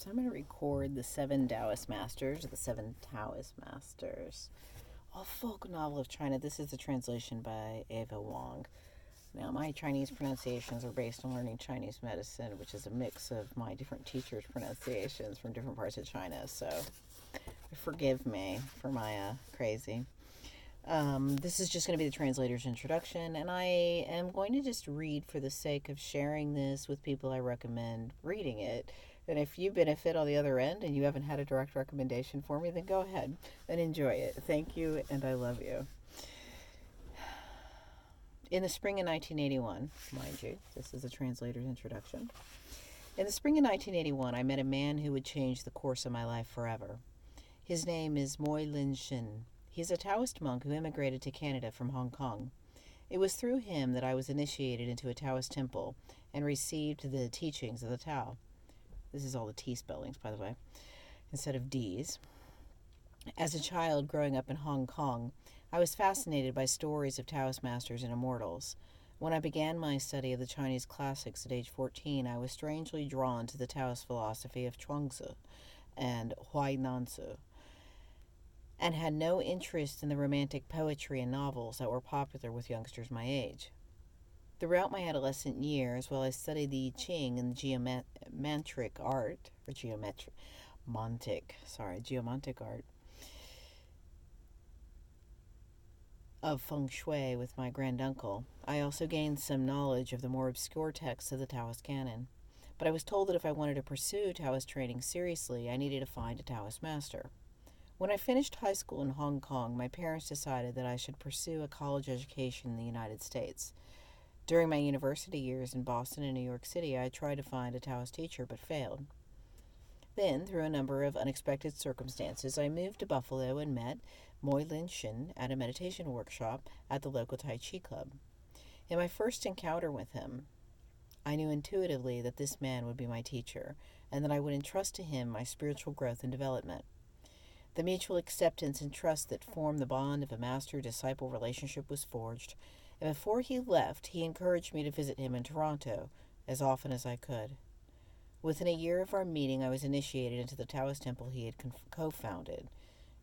So I'm going to record the Seven Taoist Masters, or the Seven Taoist Masters, a folk novel of China. This is a translation by Eva Wong. Now, my Chinese pronunciations are based on learning Chinese medicine, which is a mix of my different teachers' pronunciations from different parts of China. So forgive me for my crazy. This is just going to be the translator's introduction, and I am going to just read for the sake of sharing this with people I recommend reading it. And if you benefit on the other end and you haven't had a direct recommendation for me, then go ahead and enjoy it. Thank you, and I love you. In the spring of 1981, mind you, this is the translator's introduction. In the spring of 1981, I met a man who would change the course of my life forever. His name is Moi Lin Shin. He is a Taoist monk who immigrated to Canada from Hong Kong. It was through him that I was initiated into a Taoist temple and received the teachings of the Tao. This is all the T spellings, by the way, instead of D's. As a child growing up in Hong Kong, I was fascinated by stories of Taoist masters and immortals. When I began my study of the Chinese classics at age 14, I was strangely drawn to the Taoist philosophy of Chuang-Tzu and Huai-Nan-Tzu, and had no interest in the romantic poetry and novels that were popular with youngsters my age. Throughout my adolescent years, while I studied the I Ching and geomantic art of feng shui with my granduncle, I also gained some knowledge of the more obscure texts of the Taoist canon. But I was told that if I wanted to pursue Taoist training seriously, I needed to find a Taoist master. When I finished high school in Hong Kong, my parents decided that I should pursue a college education in the United States. During my university years in Boston and New York City, I tried to find a Taoist teacher but failed. Then, through a number of unexpected circumstances, I moved to Buffalo and met Moi Lin Shin at a meditation workshop at the local Tai Chi club. In my first encounter with him, I knew intuitively that this man would be my teacher and that I would entrust to him my spiritual growth and development. The mutual acceptance and trust that formed the bond of a master-disciple relationship was forged, and before he left, he encouraged me to visit him in Toronto as often as I could. Within a year of our meeting, I was initiated into the Taoist temple he had co-founded,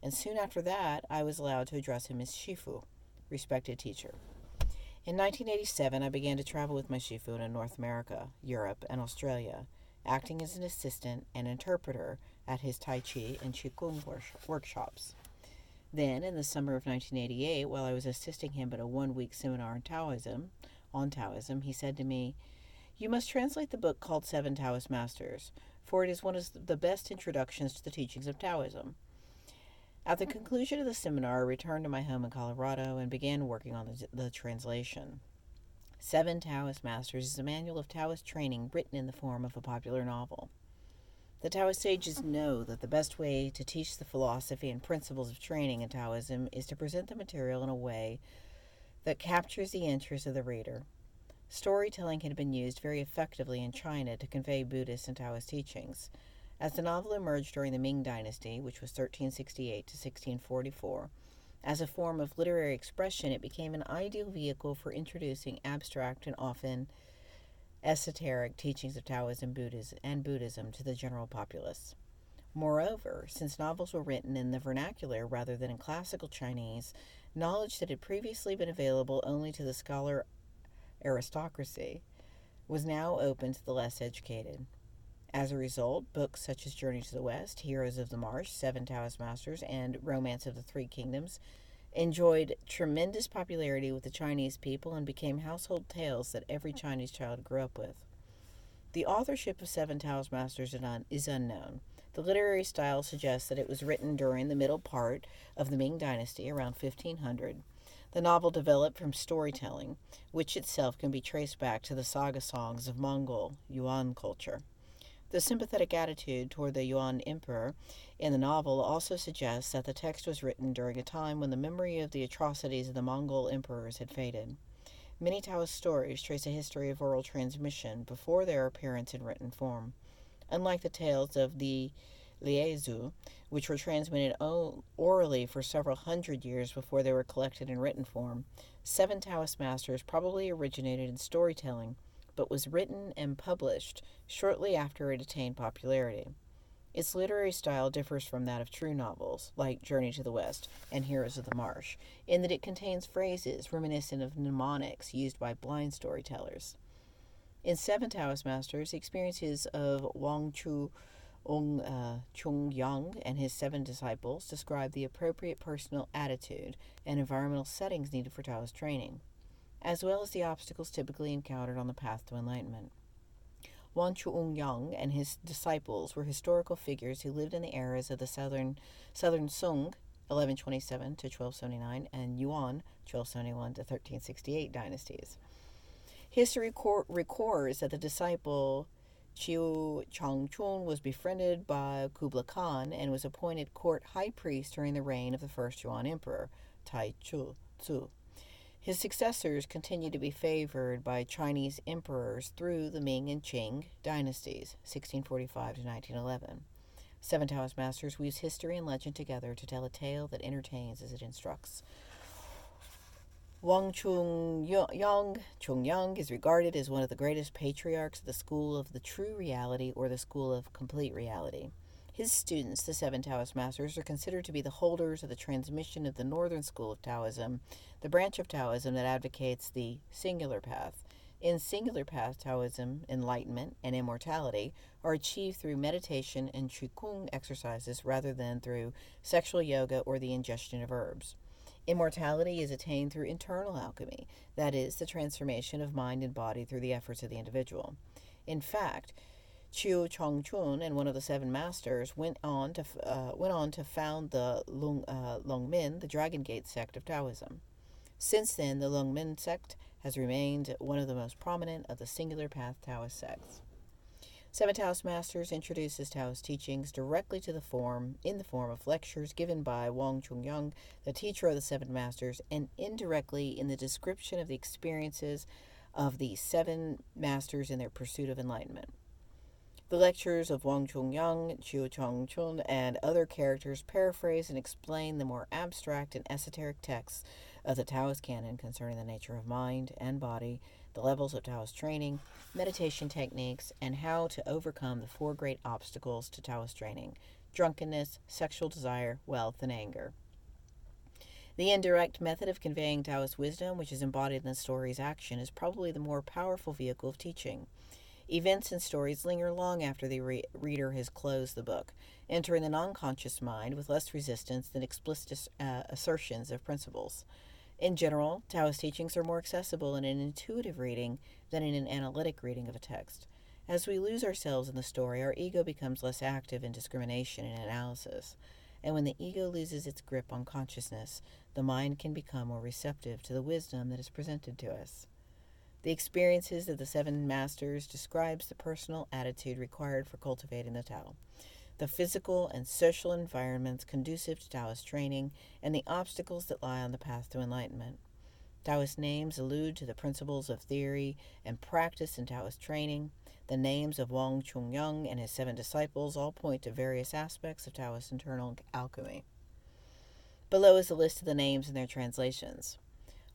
and soon after that, I was allowed to address him as Shifu, respected teacher. In 1987, I began to travel with my Shifu in North America, Europe, and Australia, acting as an assistant and interpreter at his Tai Chi and Qigong workshops. Then, in the summer of 1988, while I was assisting him at a one-week seminar on Taoism, he said to me, "You must translate the book called Seven Taoist Masters, for it is one of the best introductions to the teachings of Taoism." At the conclusion of the seminar, I returned to my home in Colorado and began working on the translation. Seven Taoist Masters is a manual of Taoist training written in the form of a popular novel. The Taoist sages know that the best way to teach the philosophy and principles of training in Taoism is to present the material in a way that captures the interest of the reader. Storytelling had been used very effectively in China to convey Buddhist and Taoist teachings. As the novel emerged during the Ming Dynasty, which was 1368 to 1644, as a form of literary expression, it became an ideal vehicle for introducing abstract and often esoteric teachings of Taoism and Buddhism to the general populace. Moreover, since novels were written in the vernacular rather than in classical Chinese, knowledge that had previously been available only to the scholar aristocracy was now open to the less educated. As a result, books such as Journey to the West, Heroes of the Marsh, Seven Taoist Masters, and Romance of the Three Kingdoms enjoyed tremendous popularity with the Chinese people and became household tales that every Chinese child grew up with. The authorship of Seven Taoist Masters is unknown. The literary style suggests that it was written during the middle part of the Ming Dynasty, around 1500. The novel developed from storytelling, which itself can be traced back to the saga songs of Mongol Yuan culture. The sympathetic attitude toward the Yuan emperor in the novel also suggests that the text was written during a time when the memory of the atrocities of the Mongol emperors had faded. Many Taoist stories trace a history of oral transmission before their appearance in written form. Unlike the tales of the Liezhu, which were transmitted orally for several hundred years before they were collected in written form, Seven Taoist Masters probably originated in storytelling, but was written and published shortly after it attained popularity. Its literary style differs from that of true novels, like Journey to the West and Heroes of the Marsh, in that it contains phrases reminiscent of mnemonics used by blind storytellers. In Seven Taoist Masters, the experiences of Chung Yang and his seven disciples describe the appropriate personal attitude and environmental settings needed for Taoist training, as well as the obstacles typically encountered on the path to enlightenment. Wan Chuong-yang and his disciples were historical figures who lived in the eras of the Southern Sung, 1127 to 1279, and Yuan, 1271 to 1368 dynasties. History records that the disciple Chiu Changchun was befriended by Kublai Khan and was appointed court high priest during the reign of the first Yuan emperor, Tai Chu. His successors continued to be favored by Chinese emperors through the Ming and Qing dynasties, 1645 to 1911. Seven Taoist Masters weaves history and legend together to tell a tale that entertains as it instructs. Wang Chung-yang is regarded as one of the greatest patriarchs of the school of the true reality or the school of complete reality. His students, the Seven Taoist Masters, are considered to be the holders of the transmission of the Northern School of Taoism, the branch of Taoism that advocates the singular path. In singular path Taoism, enlightenment and immortality are achieved through meditation and qigong exercises rather than through sexual yoga or the ingestion of herbs. Immortality is attained through internal alchemy, that is, the transformation of mind and body through the efforts of the individual. In fact, Chiu Chongchun and one of the seven masters went on to found the Longmin, the Dragon Gate sect of Taoism. Since then, the Longmin sect has remained one of the most prominent of the singular path Taoist sects. Seven Taoist Masters introduces Taoist teachings directly to the form in the form of lectures given by Wang Chung-yang, the teacher of the Seven Masters, and indirectly in the description of the experiences of the seven masters in their pursuit of enlightenment. The lectures of Wang Chung-yang, Chiu Chong-chun, and other characters paraphrase and explain the more abstract and esoteric texts of the Taoist canon concerning the nature of mind and body, the levels of Taoist training, meditation techniques, and how to overcome the four great obstacles to Taoist training: drunkenness, sexual desire, wealth, and anger. The indirect method of conveying Taoist wisdom, which is embodied in the story's action, is probably the more powerful vehicle of teaching. Events and stories linger long after the reader has closed the book, entering the non-conscious mind with less resistance than explicit assertions of principles. In general, Taoist teachings are more accessible in an intuitive reading than in an analytic reading of a text. As we lose ourselves in the story, our ego becomes less active in discrimination and analysis. And when the ego loses its grip on consciousness, the mind can become more receptive to the wisdom that is presented to us. The experiences of the Seven Masters describes the personal attitude required for cultivating the Tao, the physical and social environments conducive to Taoist training, and the obstacles that lie on the path to enlightenment. Taoist names allude to the principles of theory and practice in Taoist training. The names of Wang Chung-yang and his seven disciples all point to various aspects of Taoist internal alchemy. Below is a list of the names and their translations.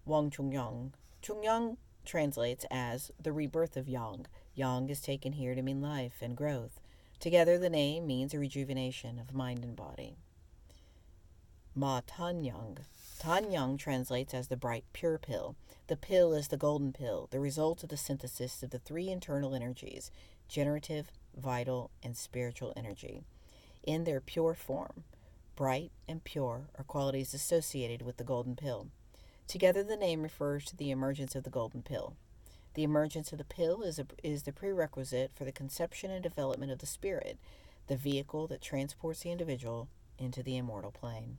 Wang Chung-yang. Chung-yang translates as the rebirth of Yang. Yang is taken here to mean life and growth. Together, the name means a rejuvenation of mind and body. Ma Tanyang. Tanyang translates as the bright, pure pill. The pill is the golden pill, the result of the synthesis of the three internal energies: generative, vital, and spiritual energy, in their pure form. Bright and pure are qualities associated with the golden pill. Together, the name refers to the emergence of the golden pill. The emergence of the pill is the prerequisite for the conception and development of the spirit, the vehicle that transports the individual into the immortal plane.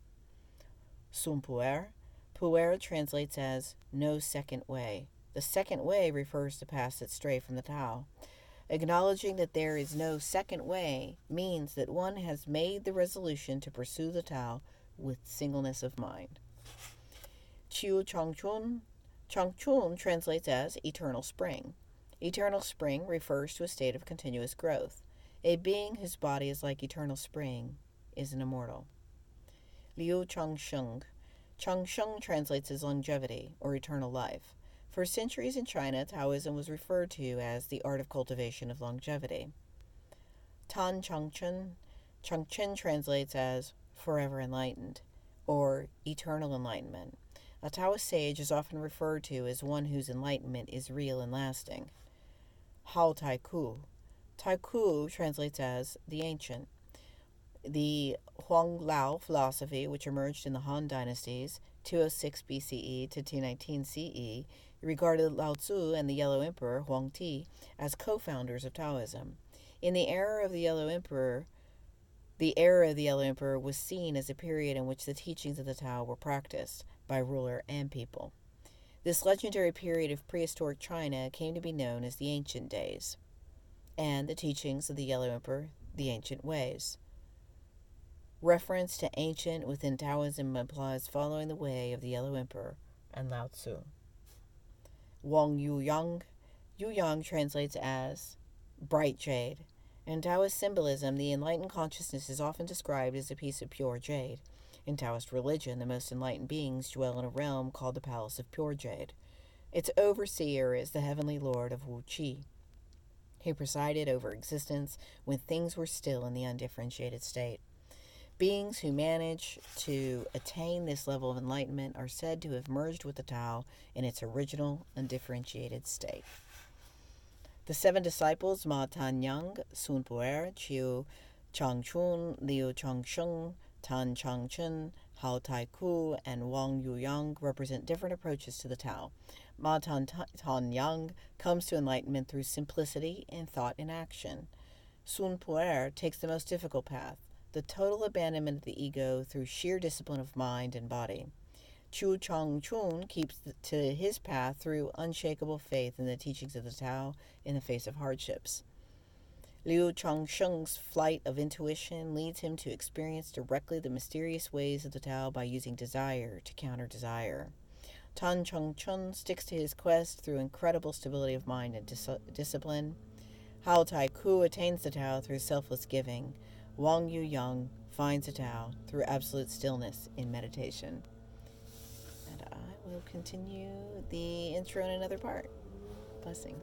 Sun Puer. Puer translates as no second way. The second way refers to paths that stray from the Tao. Acknowledging that there is no second way means that one has made the resolution to pursue the Tao with singleness of mind. Chiu Changchun. Changchun translates as eternal spring. Eternal spring refers to a state of continuous growth. A being whose body is like eternal spring is an immortal. Liu Changsheng. Changsheng translates as longevity or eternal life. For centuries in China, Taoism was referred to as the art of cultivation of longevity. Tan Changchen. Changchen translates as forever enlightened or eternal enlightenment. A Taoist sage is often referred to as one whose enlightenment is real and lasting. Hao Tai Ku. Tai Ku translates as the ancient. The Huang Lao philosophy, which emerged in the Han dynasties, 206 BCE to 219 CE, regarded Lao Tzu and the Yellow Emperor, Huang Ti, as co-founders of Taoism. In the era of the Yellow Emperor, was seen as a period in which the teachings of the Tao were practiced by ruler and people. This legendary period of prehistoric China came to be known as the Ancient Days, and the teachings of the Yellow Emperor, the Ancient Ways. Reference to ancient within Taoism implies following the way of the Yellow Emperor and Lao Tzu. Wang Yuyang. Yuyang translates as bright jade. In Taoist symbolism, the enlightened consciousness is often described as a piece of pure jade. In Taoist religion, the most enlightened beings dwell in a realm called the Palace of Pure Jade. Its overseer is the heavenly lord of Wu Qi. He presided over existence when things were still in the undifferentiated state. Beings who manage to attain this level of enlightenment are said to have merged with the Tao in its original undifferentiated state. The seven disciples, Ma Tanyang, Sun Puer, Chiu Changchun, Liu Changsheng, Tan Changchen, Hao Tai Ku, and Wang Yuyang represent different approaches to the Tao. Ma Tanyang comes to enlightenment through simplicity in thought and action. Sun Puer takes the most difficult path, the total abandonment of the ego through sheer discipline of mind and body. Chu Changchun keeps to his path through unshakable faith in the teachings of the Tao in the face of hardships. Liu Changsheng's flight of intuition leads him to experience directly the mysterious ways of the Tao by using desire to counter desire. Tan Changchun sticks to his quest through incredible stability of mind and discipline. Hao Tai Ku attains the Tao through selfless giving. Wang Yuyang finds the Tao through absolute stillness in meditation. And I will continue the intro in another part. Blessings.